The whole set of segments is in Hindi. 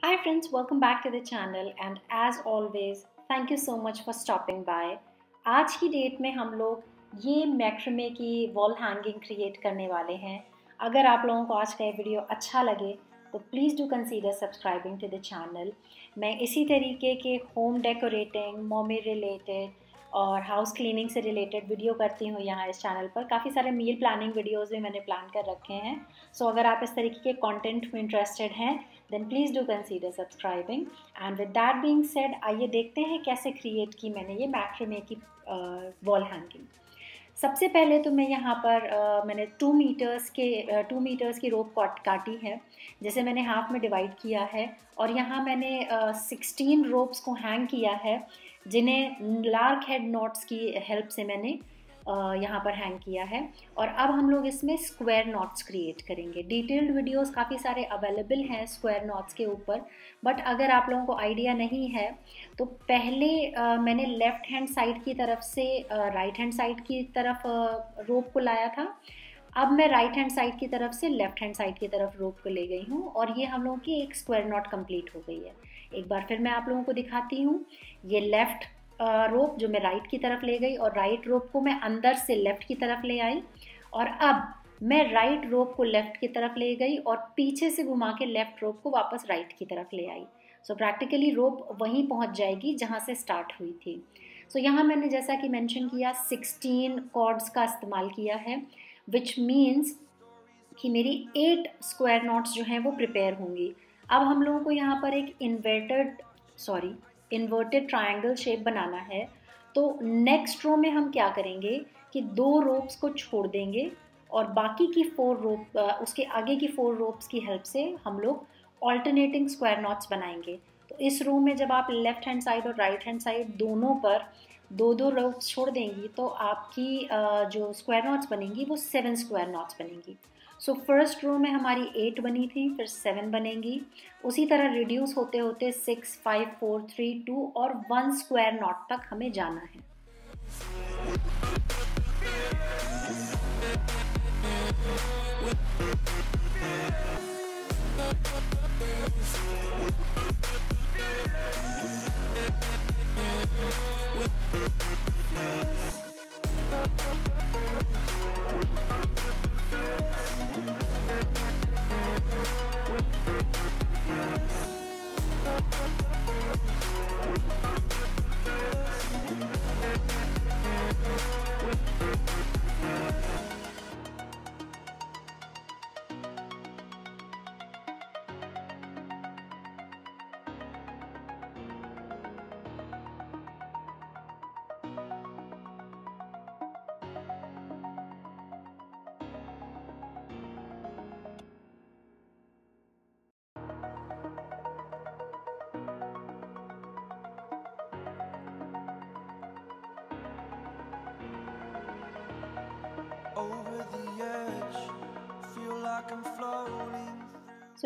Hi friends, welcome back to the channel and as always, thank you so much for stopping by. आज की डेट में हम लोग ये मैक्रामे की वॉल हैंगिंग क्रिएट करने वाले हैं। अगर आप लोगों को आज का ये वीडियो अच्छा लगे तो please do consider subscribing to the channel. मैं इसी तरीके के होम डेकोरेटिंग, मॉमी रिलेटेड और हाउस क्लीनिंग से रिलेटेड वीडियो करती हूँ यहाँ इस चैनल पर। काफ़ी सारे मील प्लानिंग वीडियोज़ भी मैंने प्लान कर रखे हैं। सो अगर आप इस तरीके के कंटेंट में इंटरेस्टेड हैं then please do consider subscribing. And with that being said, आइए देखते हैं कैसे क्रिएट की मैंने ये मैक्रामे की वॉल हैंगिंग। सबसे पहले तो मैं यहाँ पर मैंने 2 मीटर्स की रोप काटी है, जिसे मैंने हाफ में डिवाइड किया है और यहाँ मैंने 16 रोप्स को हैंग किया है, जिन्हें लार्क हेड नॉट्स की हेल्प से मैंने यहाँ पर हैंग किया है। और अब हम लोग इसमें स्क्वायर नॉट्स क्रिएट करेंगे। डिटेल्ड वीडियोस काफ़ी सारे अवेलेबल हैं स्क्वायर नॉट्स के ऊपर, बट अगर आप लोगों को आइडिया नहीं है तो पहले मैंने लेफ़्ट हैंड साइड की तरफ से राइट हैंड साइड की तरफ रोप को लाया था। अब मैं राइट हैंड साइड की तरफ से लेफ़्ट हैंड साइड की तरफ रोप को ले गई हूँ और ये हम लोगों की एक स्क्वायर नॉट कंप्लीट हो गई है। एक बार फिर मैं आप लोगों को दिखाती हूँ। ये लेफ़्ट रोप जो मैं राइट की तरफ ले गई और राइट रोप को मैं अंदर से लेफ़्ट की तरफ ले आई और अब मैं राइट रोप को लेफ़्ट की तरफ ले गई और पीछे से घुमा के लेफ़्ट रोप को वापस राइट की तरफ ले आई। सो प्रैक्टिकली रोप वहीं पहुंच जाएगी जहां से स्टार्ट हुई थी। सो यहाँ मैंने जैसा कि मेंशन किया 16 कॉर्ड्स का इस्तेमाल किया है, विच मीन्स कि मेरी 8 स्क्वायर नॉट्स जो हैं वो प्रिपेयर होंगी। अब हम लोगों को यहाँ पर एक इन्वर्टेड ट्रायंगल शेप बनाना है। तो नेक्स्ट रो में हम क्या करेंगे कि 2 रोप्स को छोड़ देंगे और बाकी की 4 रोप उसके आगे की 4 रोप्स की हेल्प से हम लोग ऑल्टरनेटिंग स्क्वायर नॉट्स बनाएंगे। तो इस रो में जब आप लेफ़्ट हैंड साइड और राइट हैंड साइड दोनों पर 2-2 रोप्स छोड़ देंगी तो आपकी जो स्क्वायर नॉट्स बनेंगी वो 7 स्क्वायर नॉट्स बनेंगी। सो फर्स्ट रो में हमारी 8 बनी थी, फिर 7 बनेंगी। उसी तरह रिड्यूस होते होते 6, 5, 4, 3, 2 और 1 स्क्वायर नॉट तक हमें जाना है।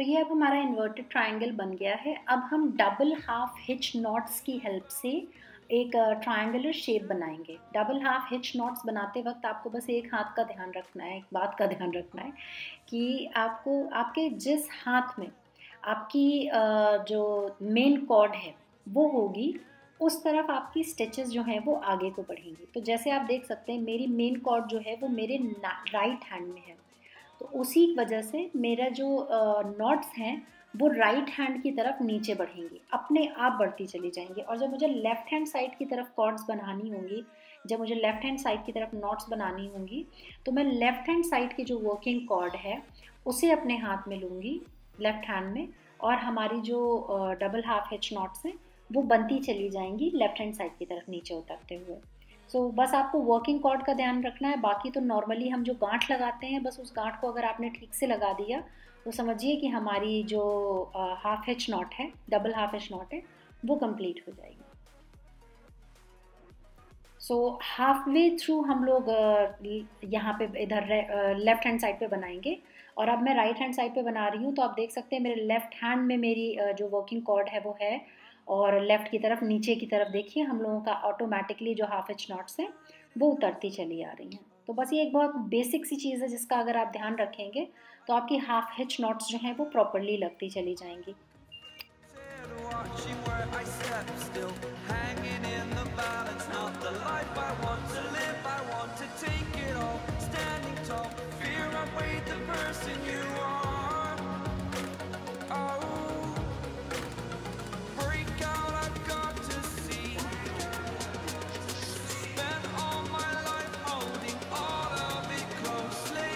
ये अब हमारा इन्वर्टेड ट्रायंगल बन गया है। अब हम डबल हाफ हिच नॉट्स की हेल्प से एक ट्रायंगुलर शेप बनाएंगे। डबल हाफ हिच नॉट्स बनाते वक्त आपको बस एक हाथ का ध्यान रखना है, एक बात का ध्यान रखना है कि आपको आपके जिस हाथ में आपकी जो मेन कॉर्ड है वो होगी, उस तरफ आपकी स्टिचेस जो हैं वो आगे को बढ़ेंगी। तो जैसे आप देख सकते हैं मेरी मेन कॉर्ड जो है वो मेरे राइट हैंड में है, तो उसी वजह से मेरा जो नॉट्स हैं वो राइट हैंड की तरफ नीचे बढ़ेंगी, अपने आप बढ़ती चली जाएंगी। और जब मुझे लेफ़्ट हैंड साइड की तरफ कॉर्ड्स बनानी होंगी, जब मुझे लेफ़्ट हैंड साइड की तरफ नॉट्स बनानी होंगी, तो मैं लेफ़्ट हैंड साइड की जो वर्किंग कॉर्ड है उसे अपने हाथ में लूँगी लेफ़्ट हैंड में, और हमारी जो डबल हाफ हिच नॉट्स हैं वो बनती चली जाएंगी लेफ़्ट हैंड साइड की तरफ नीचे उतरते हुए। बस आपको वर्किंग कॉर्ड का ध्यान रखना है। बाकी तो नॉर्मली हम जो गांठ लगाते हैं, बस उस गांठ को अगर आपने ठीक से लगा दिया तो समझिए कि हमारी जो हाफ हिच नॉट है, डबल हाफ हिच नॉट है, वो कंप्लीट हो जाएगी। हाफ वे थ्रू हम लोग यहाँ पे इधर लेफ़्ट हैंड साइड पे बनाएंगे और अब मैं राइट हैंड साइड पे बना रही हूँ। तो आप देख सकते हैं मेरे लेफ़्ट हैंड में मेरी जो वर्किंग कॉर्ड है वो है, और लेफ़्ट की तरफ नीचे की तरफ देखिए हम लोगों का ऑटोमेटिकली जो हाफ हिच नॉट्स हैं वो उतरती चली आ रही हैं। तो बस ये एक बहुत बेसिक सी चीज़ है जिसका अगर आप ध्यान रखेंगे तो आपकी हाफ हिच नॉट्स जो हैं वो प्रॉपरली लगती चली जाएंगी। watching where I step, still hanging in the balance. Not the life I want to live, I want to take it all. Standing tall, fear outweighed the person you are. Oh, break out, I've got to see. Spent all my life holding all of it closely.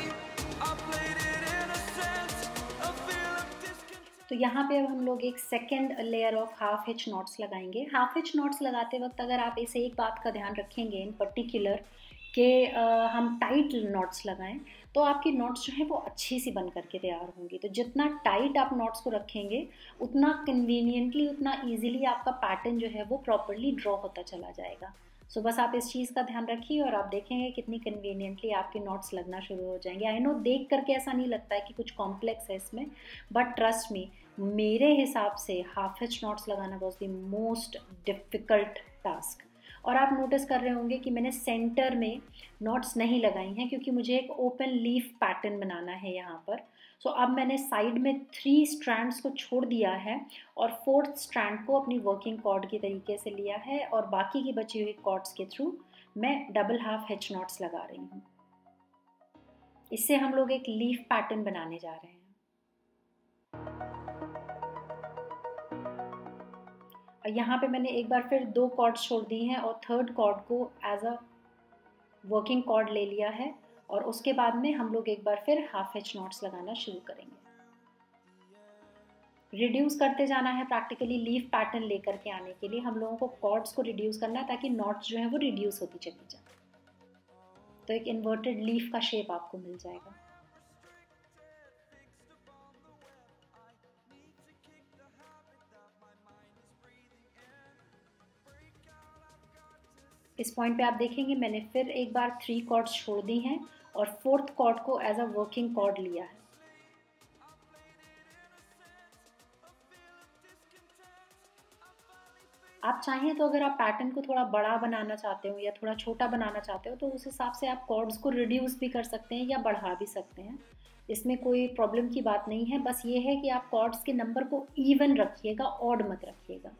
I played it innocent, a feel of discontent. तो यहाँ पे अब हम लोग एक second layer of half hitch knots लगाएंगे। हाफ हिच नॉट्स लगाते वक्त अगर आप इसे एक बात का ध्यान रखेंगे इन पर्टिकुलर कि हम टाइट नॉट्स लगाएं तो आपकी नॉट्स जो है वो अच्छी सी बन करके तैयार होंगी। तो जितना टाइट आप नॉट्स को रखेंगे उतना कन्वीनियंटली, उतना ईजिली आपका पैटर्न जो है वो प्रॉपरली ड्रॉ होता चला जाएगा। सो बस आप इस चीज़ का ध्यान रखिए और आप देखेंगे कितनी कन्वीनियंटली आपके नॉट्स लगना शुरू हो जाएंगे। आई नो देख करके ऐसा नहीं लगता है कि कुछ कॉम्प्लेक्स है इसमें, बट ट्रस्ट मी, मेरे हिसाब से हाफ हिच नॉट्स लगाना was the most difficult task. और आप नोटिस कर रहे होंगे कि मैंने सेंटर में नॉट्स नहीं लगाई हैं क्योंकि मुझे एक ओपन लीफ पैटर्न बनाना है यहाँ पर। सो अब मैंने साइड में 3 स्ट्रैंड्स को छोड़ दिया है और 4th स्ट्रैंड को अपनी वर्किंग कॉर्ड के तरीके से लिया है और बाकी की बची हुई कॉर्ड्स के थ्रू मैं डबल हाफ हिच नॉट्स लगा रही हूँ। इससे हम लोग एक लीफ पैटर्न बनाने जा रहे हैं। यहाँ पे मैंने एक बार फिर 2 कॉर्ड्स छोड़ दी हैं और 3rd कॉर्ड को एज अ वर्किंग कॉर्ड ले लिया है और उसके बाद में हम लोग एक बार फिर हाफ हिच नॉट्स लगाना शुरू करेंगे। रिड्यूस करते जाना है प्रैक्टिकली लीफ पैटर्न लेकर के आने के लिए हम लोगों को कॉर्ड्स को रिड्यूस करना है ताकि नॉट्स जो है वो रिड्यूस होती चली जाए, तो एक इन्वर्टेड लीफ का शेप आपको मिल जाएगा। इस पॉइंट पे आप देखेंगे मैंने फिर एक बार 3 कॉर्ड्स छोड़ दी हैं और 4th कॉर्ड को एज अ वर्किंग कॉर्ड लिया है। आप चाहें तो अगर आप पैटर्न को थोड़ा बड़ा बनाना चाहते हो या थोड़ा छोटा बनाना चाहते हो तो उस हिसाब से आप कॉर्ड्स को रिड्यूस भी कर सकते हैं या बढ़ा भी सकते हैं। इसमें कोई प्रॉब्लम की बात नहीं है, बस ये है कि आप कॉर्ड्स के नंबर को इवन रखिएगा, ऑड मत रखिएगा।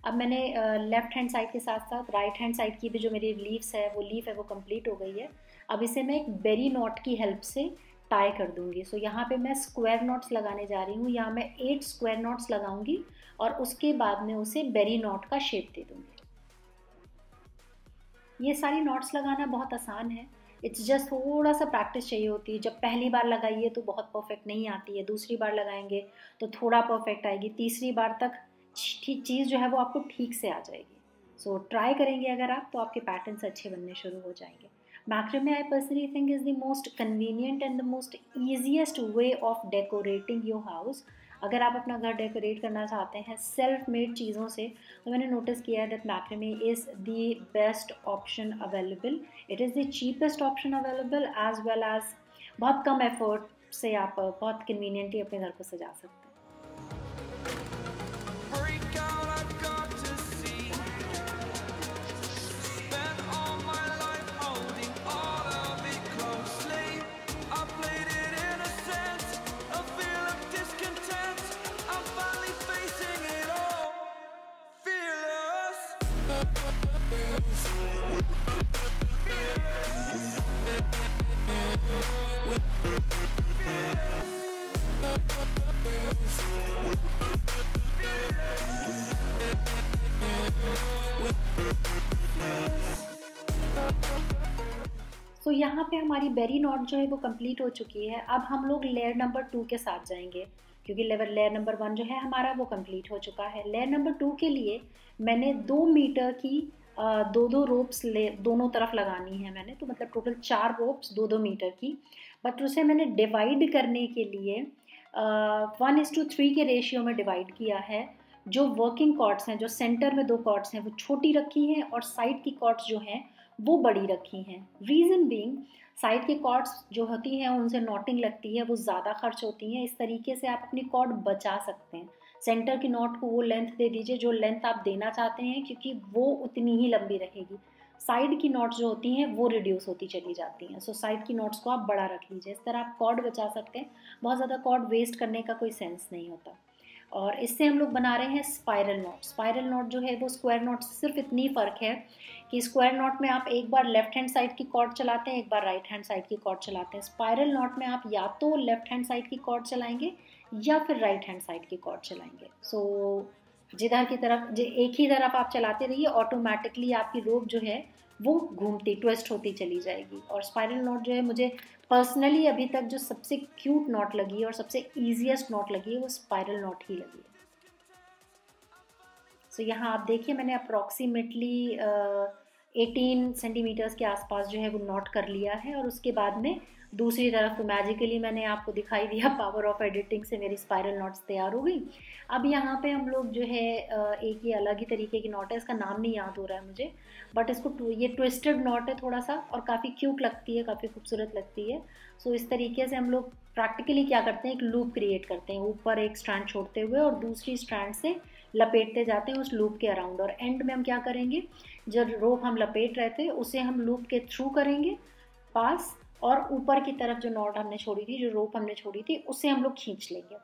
अब मैंने लेफ़्ट हैंड साइड के साथ साथ राइट हैंड साइड की भी जो मेरी लीफ है वो कंप्लीट हो गई है। अब इसे मैं एक बेरी नॉट की हेल्प से टाई कर दूंगी। सो यहाँ पे मैं स्क्वायर नॉट्स लगाने जा रही हूँ। यहाँ मैं 8 स्क्वायर नॉट्स लगाऊंगी और उसके बाद में उसे बेरी नॉट का शेप दे दूंगी। ये सारी नॉट्स लगाना बहुत आसान है, इट्स जस्ट थोड़ा सा प्रैक्टिस चाहिए होती है। जब पहली बार लगाइए तो बहुत परफेक्ट नहीं आती है, दूसरी बार लगाएंगे तो थोड़ा परफेक्ट आएगी, तीसरी बार तक चीज़ जो है वो आपको ठीक से आ जाएगी। सो ट्राई करेंगे अगर आप तो आपके पैटर्न्स अच्छे बनने शुरू हो जाएंगे। Macrame I personally think is the most convenient and the most easiest way of decorating your house. अगर आप अपना घर डेकोरेट करना चाहते हैं सेल्फ मेड चीज़ों से तो मैंने नोटिस किया है that macrame is the best option available. It is the cheapest option available as well as बहुत कम एफर्ट से आप बहुत कन्वीनियंटली अपने घर को सजा सकते हैं। तो यहाँ पे हमारी बेरी नॉट जो है वो कंप्लीट हो चुकी है। अब हम लोग लेयर नंबर 2 के साथ जाएंगे क्योंकि लेयर नंबर 1 जो है हमारा वो कंप्लीट हो चुका है। लेयर नंबर 2 के लिए मैंने 2 मीटर की 2 रोप्स दोनों तरफ लगानी है मैंने, तो मतलब टोटल 4 रोप्स 2 मीटर की। बट उसे मैंने डिवाइड करने के लिए 1:3 के रेशियो में डिवाइड किया है। जो वर्किंग कॉर्ड्स हैं, जो सेंटर में 2 कॉर्ड्स हैं वो छोटी रखी हैं और साइड की कॉर्ड्स जो हैं वो बड़ी रखी हैं। रीज़न बीइंग साइड के कॉर्ड्स जो होती हैं उनसे नॉटिंग लगती है, वो ज़्यादा खर्च होती हैं। इस तरीके से आप अपनी कॉर्ड बचा सकते हैं। सेंटर की नॉट को वो लेंथ दे दीजिए जो लेंथ आप देना चाहते हैं क्योंकि वो उतनी ही लंबी रहेगी। साइड की नॉट्स जो होती हैं वो रिड्यूस होती चली जाती हैं। सो साइड की नॉट्स को आप बड़ा रख लीजिए, इस तरह आप कॉर्ड बचा सकते हैं। बहुत ज़्यादा कॉर्ड वेस्ट करने का कोई सेंस नहीं होता। और इससे हम लोग बना रहे हैं स्पाइरल नॉट। स्पाइरल नॉट जो है वो स्क्वायर नॉट से सिर्फ इतनी फ़र्क है कि स्क्वायर नॉट में आप एक बार लेफ्ट हैंड साइड की कॉर्ड चलाते हैं, एक बार राइट हैंड साइड की कॉर्ड चलाते हैं। स्पाइरल नॉट में आप या तो लेफ्ट हैंड साइड की कॉर्ड चलाएंगे या फिर राइट हैंड साइड की कॉर्ड चलाएंगे। सो जिधर की तरफ एक ही तरफ आप चलाते रहिए, ऑटोमेटिकली आपकी रोप जो है वो घूमती ट्विस्ट होती चली जाएगी। और स्पाइरल नॉट जो है मुझे पर्सनली अभी तक जो सबसे क्यूट नॉट लगी है और सबसे ईजीएस्ट नॉट लगी है वो स्पाइरल नॉट ही लगी है। सो यहाँ आप देखिए मैंने अप्रॉक्सीमेटली 18 सेंटीमीटर्स के आसपास जो है वो नॉट कर लिया है। और उसके बाद में दूसरी तरफ तो मैजिकली मैंने आपको दिखाई दिया, पावर ऑफ एडिटिंग से मेरी स्पाइरल नॉट्स तैयार हो गई। अब यहाँ पे हम लोग जो है एक ये अलग ही तरीके की नॉट है, इसका नाम नहीं याद हो रहा है मुझे, बट इसको ये ट्विस्टेड नॉट है थोड़ा सा और काफ़ी क्यूट लगती है, काफ़ी खूबसूरत लगती है। सो इस तरीके से हम लोग प्रैक्टिकली क्या करते हैं, एक लूप क्रिएट करते हैं, ऊपर एक स्ट्रैंड छोड़ते हुए और दूसरी स्ट्रैंड से लपेटते जाते हैं उस लूप के अराउंड। और एंड में हम क्या करेंगे, जो रोप हम लपेट रहे थे उसे हम लूप के थ्रू करेंगे पास, और ऊपर की तरफ जो नॉट हमने छोड़ी थी, जो रोप हमने छोड़ी थी, उसे हम लोग खींच लेंगे।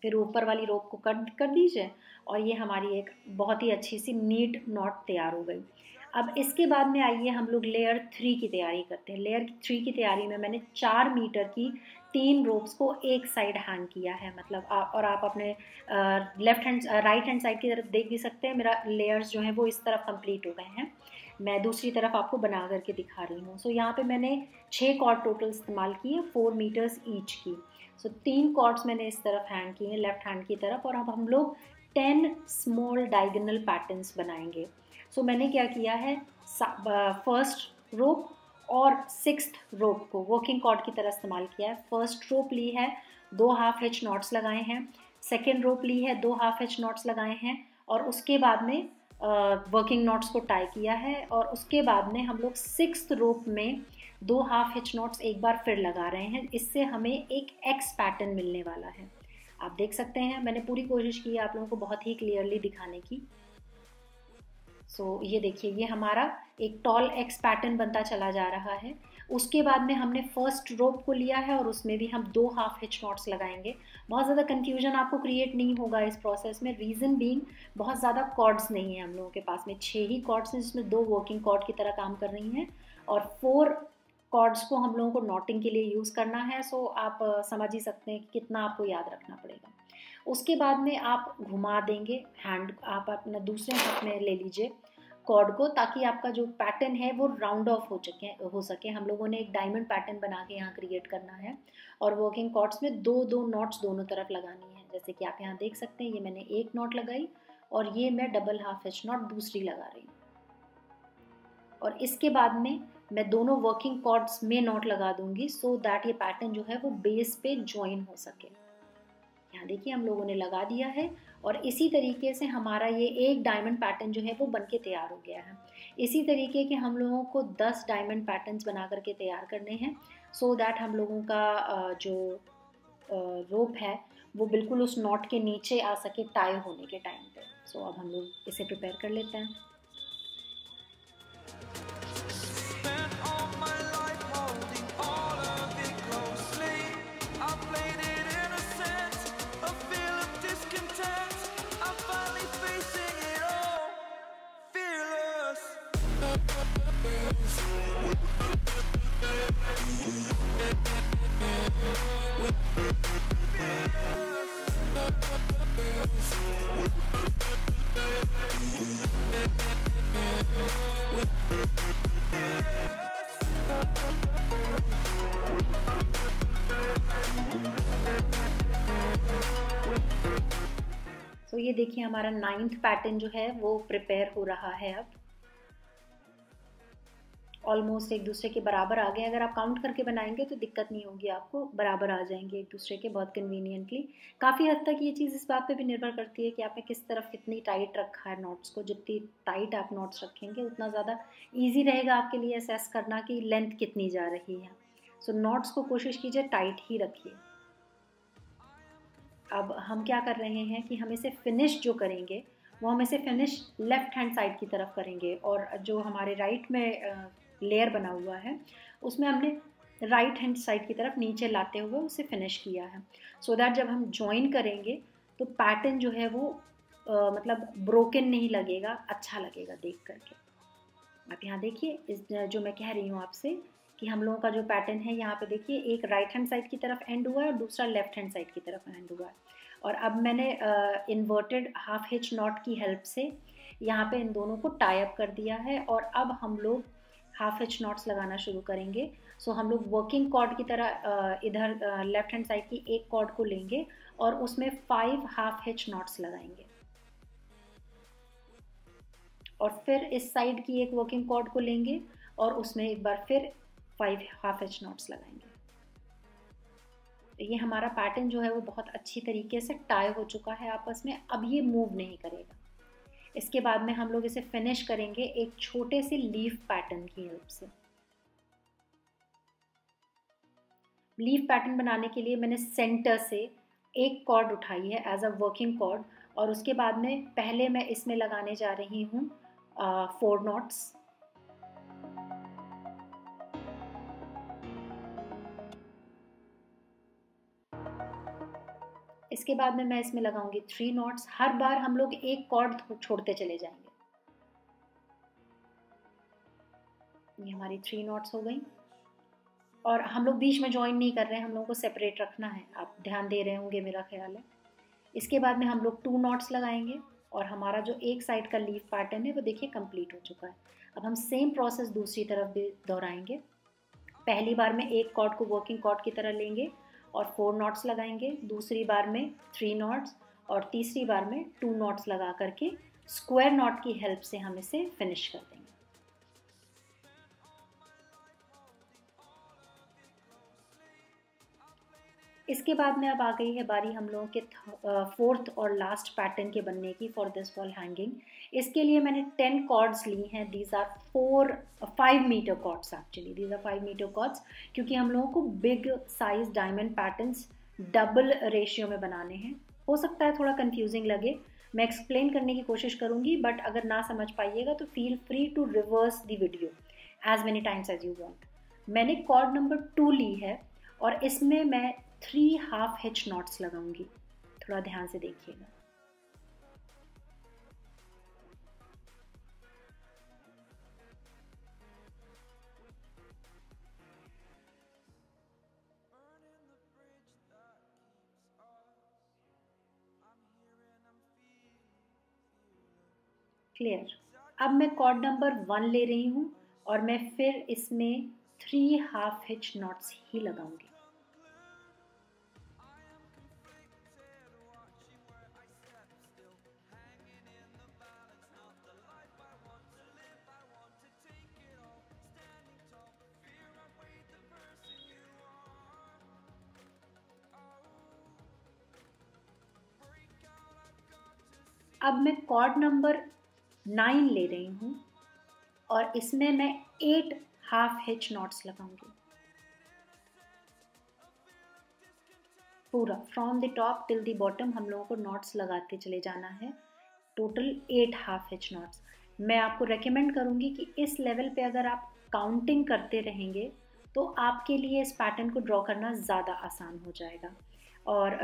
फिर ऊपर वाली रोप को कट कर दीजिए और ये हमारी एक बहुत ही अच्छी सी नीट नॉट तैयार हो गई। अब इसके बाद में आइए हम लोग लेयर 3 की तैयारी करते हैं। लेयर 3 की तैयारी में मैंने 4 मीटर की 3 रोप्स को एक साइड हैंग किया है, मतलब और आप अपने राइट हैंड साइड की तरफ देख भी सकते हैं, मेरा लेयर्स जो हैं वो इस तरफ कंप्लीट हो गए हैं। मैं दूसरी तरफ आपको बना करके दिखा रही हूँ। सो यहाँ पे मैंने 6 कॉर्ड टोटल इस्तेमाल किए, 4 मीटर्स ईच की। सो 3 कॉर्ड्स मैंने इस तरफ हैंग किए हैं लेफ्ट हैंड की तरफ, और अब हम लोग 10 स्मॉल डायगोनल पैटर्न्स बनाएंगे। सो मैंने क्या किया है, फर्स्ट रोप और 6th रोप को वर्किंग कॉर्ड की तरह इस्तेमाल किया है। फर्स्ट रोप ली है, 2 हाफ हिच नॉट्स लगाए हैं। सेकेंड रोप ली है, 2 हाफ हिच नॉट्स लगाए हैं, और उसके बाद में वर्किंग नॉट्स को टाई किया है। और उसके बाद में हम लोग 6th रोप में 2 हाफ हिच नॉट्स एक बार फिर लगा रहे हैं। इससे हमें एक एक्स पैटर्न मिलने वाला है। आप देख सकते हैं मैंने पूरी कोशिश की है आप लोगों को बहुत ही क्लियरली दिखाने की। सो ये देखिए, ये हमारा एक टॉल एक्स पैटर्न बनता चला जा रहा है। उसके बाद में हमने फर्स्ट रोप को लिया है और उसमें भी हम 2 हाफ हिच नॉट्स लगाएंगे। बहुत ज़्यादा कन्फ्यूजन आपको क्रिएट नहीं होगा इस प्रोसेस में, रीज़न बीइंग बहुत ज़्यादा कॉर्ड्स नहीं है हम लोगों के पास में। 6 ही कॉर्ड्स हैं जिसमें 2 वर्किंग कॉर्ड की तरह काम कर रही हैं और 4 कॉर्ड्स को हम लोगों को नॉटिंग के लिए यूज़ करना है। सो आप समझ ही सकते हैं कि कितना आपको याद रखना पड़ेगा। उसके बाद में आप घुमा देंगे हैंड, आप अपना दूसरे हाथ में ले लीजिए कॉर्ड को, ताकि आपका जो पैटर्न है वो राउंड ऑफ हो सके। हम लोगों ने एक डायमंड पैटर्न बना के यहाँ क्रिएट करना है और वर्किंग कॉर्ड्स में 2-2 नॉट्स दोनों तरफ लगानी है। जैसे कि आप यहाँ देख सकते हैं, ये मैंने एक नॉट लगाई और ये मैं डबल हाफ हिच नॉट दूसरी लगा रही हूँ। और इसके बाद में मैं दोनों वर्किंग कॉर्ड्स में नॉट लगा दूंगी, सो दैट ये पैटर्न जो है वो बेस पे ज्वाइन हो सके। यहाँ देखिए हम लोगों ने लगा दिया है और इसी तरीके से हमारा ये एक डायमंड पैटर्न जो है वो बनके तैयार हो गया है। इसी तरीके के हम लोगों को 10 डायमंड पैटर्न्स बना करके तैयार करने हैं, सो दैट हम लोगों का जो रोप है वो बिल्कुल उस नॉट के नीचे आ सके टाई होने के टाइम पे। सो अब हम लोग इसे प्रिपेयर कर लेते हैं। तो ये देखिए हमारा 9th पैटर्न जो है वो प्रिपेयर हो रहा है। अब ऑलमोस्ट एक दूसरे के बराबर आ गए। अगर आप काउंट करके बनाएंगे तो दिक्कत नहीं होगी, आपको बराबर आ जाएंगे एक दूसरे के बहुत कन्वीनियंटली। काफ़ी हद तक ये चीज़ इस बात पे भी निर्भर करती है कि आपने किस तरफ कितनी टाइट रखा है नॉट्स को। जितनी टाइट आप नॉट्स रखेंगे उतना ज़्यादा ईजी रहेगा आपके लिए असेस करना कि लेंथ कितनी जा रही है। सो नॉट्स को कोशिश कीजिए टाइट ही रखिए। अब हम क्या कर रहे हैं कि हम इसे फिनिश जो करेंगे वो हम इसे फिनिश लेफ़्ट हैंड साइड की तरफ करेंगे, और जो हमारे राइट में लेयर बना हुआ है उसमें हमने राइट हैंड साइड की तरफ नीचे लाते हुए उसे फिनिश किया है, सो दैट जब हम ज्वाइन करेंगे तो पैटर्न जो है वो मतलब ब्रोकन नहीं लगेगा, अच्छा लगेगा देख करके। आप यहाँ देखिए इस जो मैं कह रही हूँ आपसे कि हम लोगों का जो पैटर्न है, यहाँ पे देखिए एक राइट हैंड साइड की तरफ एंड हुआ है और दूसरा लेफ्ट हैंड साइड की तरफ एंड हुआ है। और अब मैंने इन्वर्टेड हाफ हिच नॉट की हेल्प से यहाँ पे इन दोनों को टाई अप कर दिया है और अब हम लोग हाफ हिच नॉट्स लगाना शुरू करेंगे। सो हम लोग वर्किंग कॉर्ड की तरह इधर लेफ्ट हैंड साइड की एक कॉर्ड को लेंगे और उसमें 5 हाफ हिच नॉट्स लगाएंगे और फिर इस साइड की एक वर्किंग कॉर्ड को लेंगे और उसमें एक बार फिर 5 हाफ हिच नॉट्स लगाएंगे। ये हमारा पैटर्न जो है वो बहुत अच्छी तरीके से टाई हो चुका है आपस में, अब ये मूव नहीं करेगा। इसके बाद में हम लोग इसे फिनिश करेंगे एक छोटे से लीफ पैटर्न की हेल्प से। लीफ पैटर्न बनाने के लिए मैंने सेंटर से एक कॉर्ड उठाई है एज अ वर्किंग कॉर्ड और उसके बाद में पहले मैं इसमें लगाने जा रही हूँ 4 नॉट्स। इसके बाद में मैं इसमें लगाऊंगी 3 नॉट्स। हर बार हम लोग एक कॉर्ड छोड़ते चले जाएंगे। ये हमारी 3 नॉट्स हो गई और हम लोग बीच में ज्वाइन नहीं कर रहे हैं, हम लोगों को सेपरेट रखना है। आप ध्यान दे रहे होंगे मेरा ख्याल है। इसके बाद में हम लोग 2 नॉट्स लगाएंगे और हमारा जो एक साइड का लीफ पैटर्न है वो देखिए कंप्लीट हो चुका है। अब हम सेम प्रोसेस दूसरी तरफ भी दोहराएंगे। पहली बार में एक कॉर्ड को वर्किंग कॉर्ड की तरह लेंगे और 4 नॉट्स लगाएंगे, दूसरी बार में 3 नॉट्स और तीसरी बार में 2 नॉट्स लगा करके स्क्वायर नॉट की हेल्प से हम इसे फिनिश कर देंगे। इसके बाद में अब आ गई है बारी हम लोगों के 4th और लास्ट पैटर्न के बनने की फॉर दिस वॉल हैंगिंग। इसके लिए मैंने 10 कॉर्ड्स ली हैं। These are 5 metre cords actually, these are 5 metre cords, क्योंकि हम लोगों को big size diamond patterns double ratio में बनाने हैं। हो सकता है थोड़ा कंफ्यूजिंग लगे, मैं एक्सप्लेन करने की कोशिश करूँगी, बट अगर ना समझ पाइएगा तो feel free to reverse the video as many times as you want. मैंने कॉर्ड नंबर 2 ली है और इसमें मैं 3 हाफ हिच नॉट्स लगाऊंगी। थोड़ा ध्यान से देखिएगा। क्लियर। अब मैं कॉर्ड नंबर 1 ले रही हूँ और मैं फिर इसमें 3 हाफ हिच नॉट्स ही लगाऊंगी। अब मैं कॉर्ड नंबर 9 ले रही हूँ और इसमें मैं 8 हाफ हिच नॉट्स लगाऊंगी। पूरा from the top till the bottom हम लोगों को नॉट्स लगाते चले जाना है। Total 8 half hitch knots. मैं आपको रेकमेंड करूँगी कि इस लेवल पे अगर आप काउंटिंग करते रहेंगे तो आपके लिए इस पैटर्न को ड्रॉ करना ज़्यादा आसान हो जाएगा। और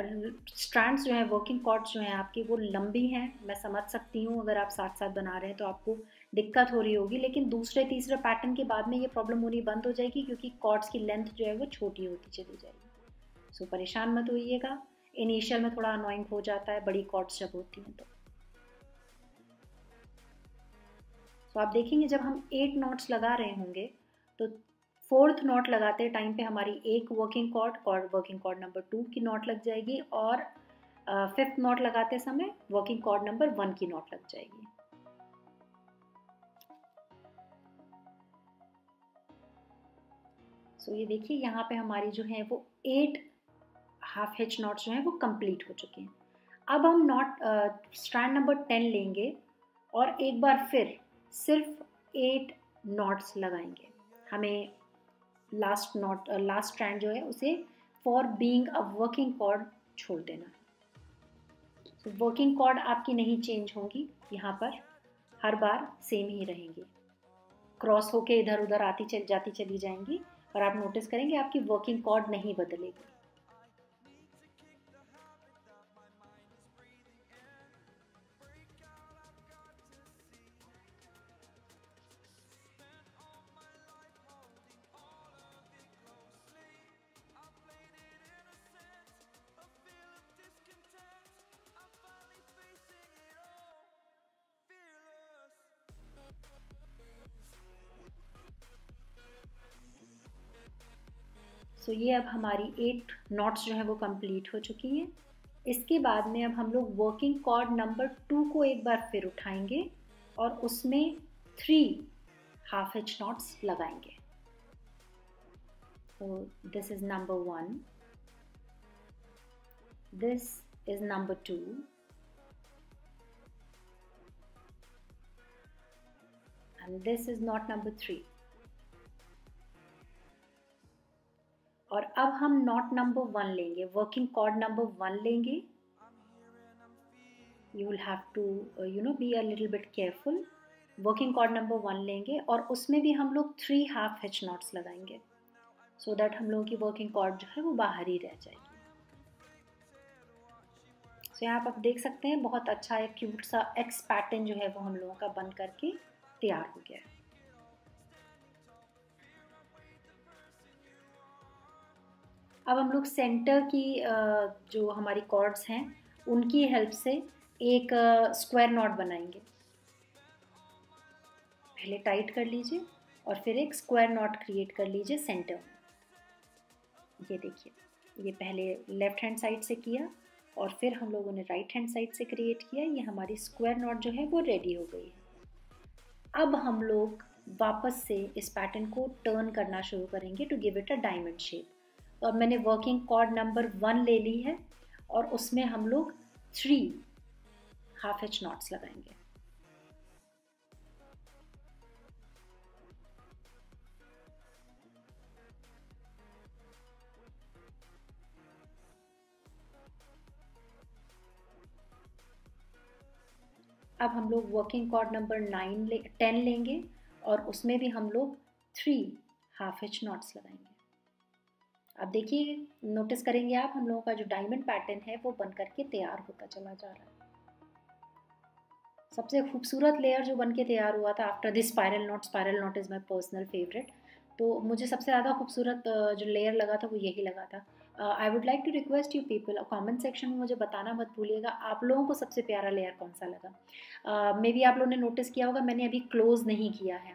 स्ट्रैंड्स जो हैं, वर्किंग कॉर्ड्स जो हैं आपकी, वो लंबी हैं। मैं समझ सकती हूँ अगर आप साथ साथ बना रहे हैं तो आपको दिक्कत हो रही होगी, लेकिन दूसरे तीसरे पैटर्न के बाद में ये प्रॉब्लम होनी बंद हो जाएगी क्योंकि कॉर्ड्स की लेंथ जो है वो छोटी होती चली जाएगी। सो परेशान मत होइएगा। इनिशियल में थोड़ा अनोइंग हो जाता है बड़ी कॉर्ड्स जब होती हैं तो आप देखेंगे जब हम 8 नॉट्स लगा रहे होंगे तो 4th नॉट लगाते टाइम पे हमारी एक वर्किंग कॉर्ड नंबर 2 की नॉट लग जाएगी और 5th नॉट लगाते समय वर्किंग कॉर्ड नंबर 1 की नॉट लग जाएगी। सो ये देखिए यहाँ पे हमारी जो है वो 8 हाफ हिच नॉट्स जो हैं वो कंप्लीट हो चुके हैं। अब हम स्ट्रैंड नंबर 10 लेंगे और एक बार फिर सिर्फ 8 नॉट्स लगाएंगे। हमें लास्ट स्ट्रैंड जो है उसे for being a working cord छोड़ देना है। तो वर्किंग कॉर्ड आपकी नहीं चेंज होंगी, यहाँ पर हर बार सेम ही रहेंगी, क्रॉस होके इधर उधर जाती चली जाएंगी और आप नोटिस करेंगे आपकी वर्किंग कॉर्ड नहीं बदलेगी। सो ये अब हमारी 8 नॉट्स जो है वो कंप्लीट हो चुकी हैं। इसके बाद में अब हम लोग वर्किंग कॉर्ड नंबर 2 को एक बार फिर उठाएंगे और उसमें 3 हाफ हिच नॉट्स लगाएंगे। So this is number 1, this is number 2, and this is knot number 3. और अब हम नॉट नंबर 1 लेंगे, वर्किंग कॉर्ड नंबर 1 लेंगे। You will have to be a little bit careful. Working cord number 1 लेंगे और उसमें भी हम लोग 3 हाफ हिच नॉट्स लगाएंगे, सो दैट हम लोगों की वर्किंग कॉर्ड जो है वो बाहर ही रह जाएगी। सो यहाँ आप देख सकते हैं बहुत अच्छा एक क्यूट सा एक्स पैटर्न जो है वो हम लोगों का बन करके तैयार हो गया है। अब हम लोग सेंटर की जो हमारी कॉर्ड्स हैं उनकी हेल्प से एक स्क्वायर नॉट बनाएंगे। पहले टाइट कर लीजिए और फिर एक स्क्वायर नॉट क्रिएट कर लीजिए सेंटर में। ये देखिए, ये पहले लेफ्ट हैंड साइड से किया और फिर हम लोगों ने राइट हैंड साइड से क्रिएट किया। ये हमारी स्क्वायर नॉट जो है वो रेडी हो गई है। अब हम लोग वापस से इस पैटर्न को टर्न करना शुरू करेंगे to give it a diamond shape. तो अब मैंने वर्किंग कॉर्ड नंबर 1 ले ली है और उसमें हम लोग 3 हाफ हिच नॉट्स लगाएंगे। अब हम लोग वर्किंग कॉर्ड नंबर 10 लेंगे और उसमें भी हम लोग 3 हाफ हिच नॉट्स लगाएंगे। अब देखिए, नोटिस करेंगे आप, हम लोगों का जो डायमंड पैटर्न है वो बन करके तैयार होता चला जा रहा है। सबसे खूबसूरत लेयर जो बन के तैयार हुआ था after this spiral not is my personal favourite. तो मुझे सबसे ज़्यादा खूबसूरत जो लेयर लगा था वो यही लगा था। I would like to request you people, comment section में मुझे बताना मत भूलिएगा आप लोगों को सबसे प्यारा लेयर कौन सा लगा। मे बी आप लोगों ने नोटिस किया होगा, मैंने अभी क्लोज नहीं किया है।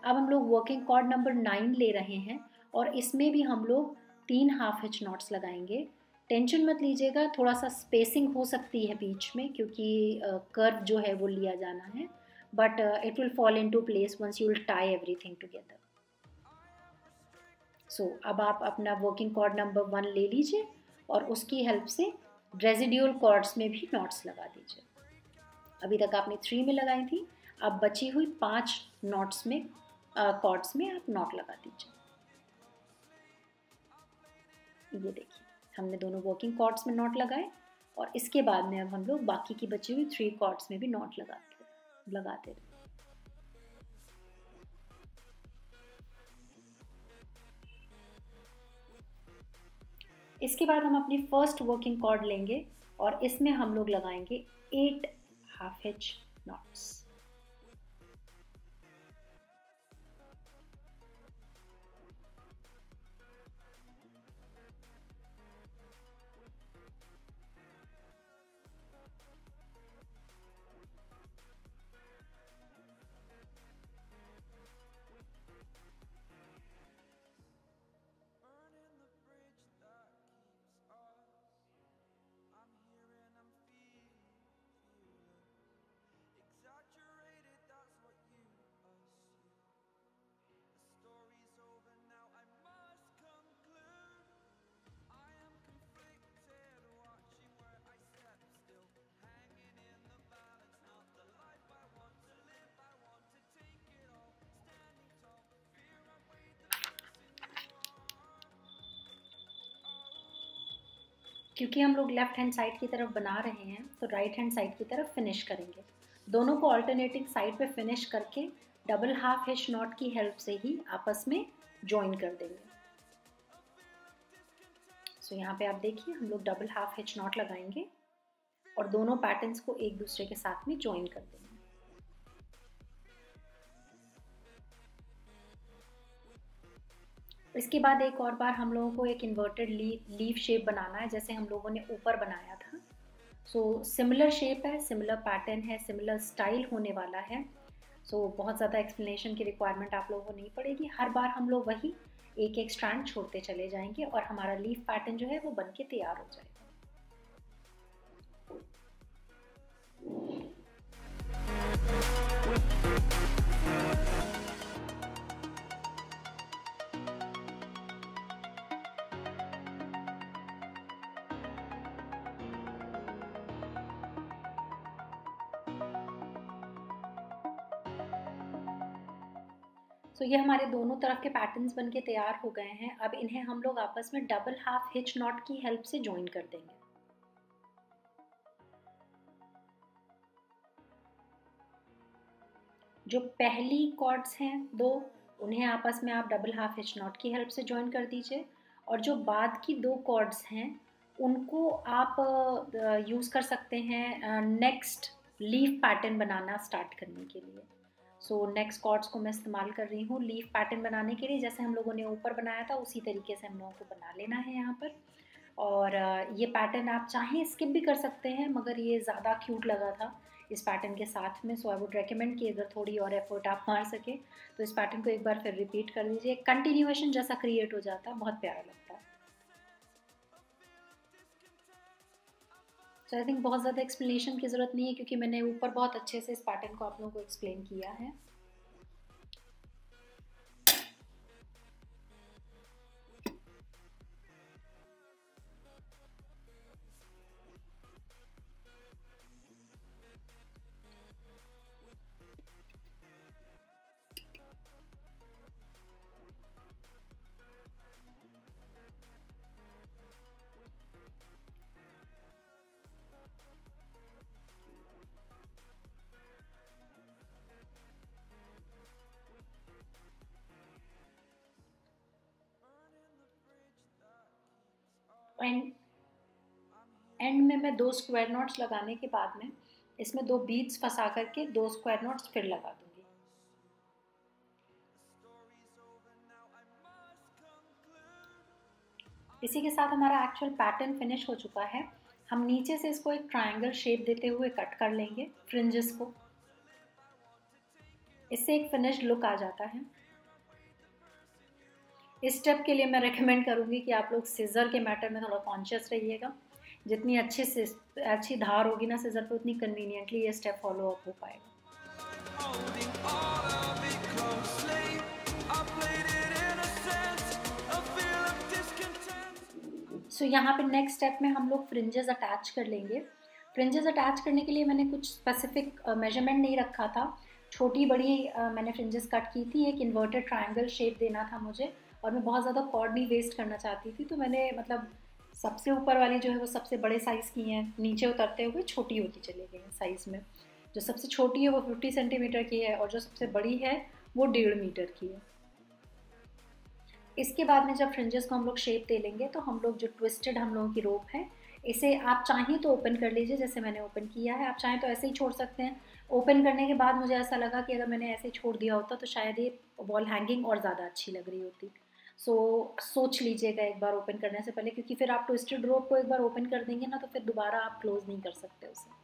अब हम लोग वर्किंग कॉर्ड नंबर 9 ले रहे हैं और इसमें भी हम लोग 3 हाफ हिच नॉट्स लगाएंगे। टेंशन मत लीजिएगा, थोड़ा सा स्पेसिंग हो सकती है बीच में क्योंकि कर्व जो है वो लिया जाना है, but it will fall into place once you will tie everything together. So अब आप अपना वर्किंग कॉर्ड नंबर 1 ले लीजिए और उसकी हेल्प से रेजिड्यूल कॉर्ड्स में भी नॉट्स लगा दीजिए। अभी तक आपने 3 में लगाई थी, अब बची हुई 5 नॉट्स में कॉर्ड्स में आप नॉट लगा दीजिए। ये देखिए, हमने दोनों वर्किंग कॉर्ड्स में नॉट लगाए और इसके बाद में अब हम लोग बाकी की बची हुई 3 कॉर्ड्स में भी नॉट लगाते रहे। इसके बाद हम अपनी फर्स्ट वर्किंग कॉर्ड लेंगे और इसमें हम लोग लगाएंगे 8 हाफ हिच नॉट्स। क्योंकि हम लोग लेफ्ट हैंड साइड की तरफ बना रहे हैं तो राइट हैंड साइड की तरफ फिनिश करेंगे। दोनों को अल्टरनेटिंग साइड पे फिनिश करके डबल हाफ हिच नॉट की हेल्प से ही आपस में ज्वाइन कर देंगे। सो यहाँ पे आप देखिए, हम लोग डबल हाफ हिच नॉट लगाएंगे और दोनों पैटर्न्स को एक दूसरे के साथ में ज्वाइन कर देंगे। इसके बाद एक और बार हम लोगों को एक इन्वर्टेड लीफ शेप बनाना है, जैसे हम लोगों ने ऊपर बनाया था। सो सिमिलर शेप है, सिमिलर पैटर्न है, सिमिलर स्टाइल होने वाला है। सो बहुत ज़्यादा एक्सप्लेनेशन की रिक्वायरमेंट आप लोगों को नहीं पड़ेगी। हर बार हम लोग वही एक एक स्ट्रैंड छोड़ते चले जाएंगे और हमारा लीफ पैटर्न जो है वो बन के तैयार हो जाएगा। तो ये हमारे दोनों तरफ के पैटर्न्स बन के तैयार हो गए हैं। अब इन्हें हम लोग आपस में डबल हाफ हिच नॉट की हेल्प से ज्वाइन कर देंगे। जो पहली कॉर्ड्स हैं दो, उन्हें आपस में आप डबल हाफ हिच नॉट की हेल्प से ज्वाइन कर दीजिए, और जो बाद की दो कॉर्ड्स हैं उनको आप यूज़ कर सकते हैं नेक्स्ट लीफ पैटर्न बनाना स्टार्ट करने के लिए। सो नेक्स्ट कॉर्ड्स को मैं इस्तेमाल कर रही हूँ लीफ पैटर्न बनाने के लिए। जैसे हम लोगों ने ऊपर बनाया था उसी तरीके से हम लोगों को बना लेना है यहाँ पर। और ये पैटर्न आप चाहें स्किप भी कर सकते हैं, मगर ये ज़्यादा क्यूट लगा था इस पैटर्न के साथ में, सो आई वुड रेकमेंड कि अगर थोड़ी और एफर्ट आप मार सके तो इस पैटर्न को एक बार फिर रिपीट कर दीजिए। कंटिन्यूएशन जैसा क्रिएट हो जाता है, बहुत प्यारा लगता है। सो आई थिंक बहुत ज़्यादा एक्सप्लेनेशन की ज़रूरत नहीं है, क्योंकि मैंने ऊपर बहुत अच्छे से इस पैटर्न को आप लोगों को एक्सप्लेन किया है। एंड में मैं 2 स्क्वायर नॉट्स लगाने के बाद में इसमें 2 बीड्स फंसा करके 2 स्क्वायर नॉट्स फिर लगा दूंगी। इसी के साथ हमारा एक्चुअल पैटर्न फिनिश हो चुका है। हम नीचे से इसको एक ट्रायंगल शेप देते हुए कट कर लेंगे फ्रिंजेस को, इससे एक फिनिश लुक आ जाता है। इस स्टेप के लिए मैं रेकमेंड करूँगी कि आप लोग सीजर के मैटर में थोड़ा कॉन्शियस रहिएगा। जितनी अच्छी धार होगी ना सीजर पे, उतनी कन्वीनियंटली ये स्टेप फॉलो अप हो पाएगा। सो यहाँ पे नेक्स्ट स्टेप में हम लोग फ्रिंजेस अटैच कर लेंगे। फ्रिंजेस अटैच करने के लिए मैंने कुछ स्पेसिफिक मेजरमेंट नहीं रखा था, छोटी बड़ी मैंने फ्रिंजेस कट की थी। एक इन्वर्टेड ट्रायंगल शेप देना था मुझे, और मैं बहुत ज़्यादा कॉर्ड नहीं वेस्ट करना चाहती थी, तो मैंने मतलब सबसे ऊपर वाली जो है वो सबसे बड़े साइज़ की हैं, नीचे उतरते हुए छोटी होती चली गई हैं साइज़ में। जो सबसे छोटी है वो 50 सेंटीमीटर की है, और जो सबसे बड़ी है वो 1.5 मीटर की है। इसके बाद में जब फ्रिंजेस को हम लोग शेप दे लेंगे, तो हम लोग जो ट्विस्टेड हम लोगों की रोप है, इसे आप चाहें तो ओपन कर लीजिए, जैसे मैंने ओपन किया है। आप चाहें तो ऐसे ही छोड़ सकते हैं। ओपन करने के बाद मुझे ऐसा लगा कि अगर मैंने ऐसे छोड़ दिया होता तो शायद ये वॉल हैंगिंग और ज़्यादा अच्छी लग रही होती। सोच लीजिएगा एक बार ओपन करने से पहले, क्योंकि फिर आप ट्विस्टेड रोप को एक बार ओपन कर देंगे ना, तो फिर दोबारा आप क्लोज नहीं कर सकते उसे।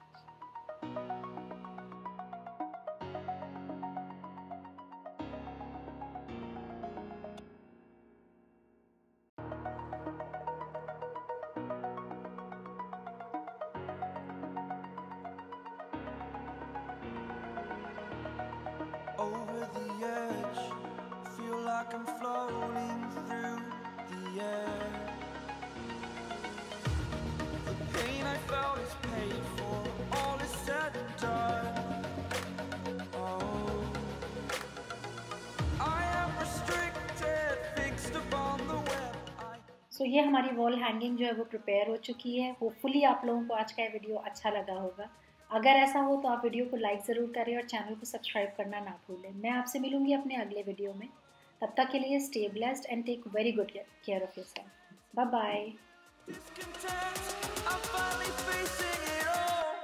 Over the edge, feel like I'm floating through the air. The pain I felt is paid for, all is said and done. Oh, I am restricted, fixed upon the web. सो ये हमारी वॉल हैंगिंग जो है वो प्रिपेयर हो चुकी है। होपफुली आप लोगों को आज का ये वीडियो अच्छा लगा होगा। अगर ऐसा हो तो आप वीडियो को लाइक ज़रूर करें और चैनल को सब्सक्राइब करना ना भूलें। मैं आपसे मिलूंगी अपने अगले वीडियो में। तब तक के लिए stay blessed and take very good care of yourself. Bye bye. Discontent, I'm finally facing it all,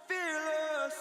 fearless.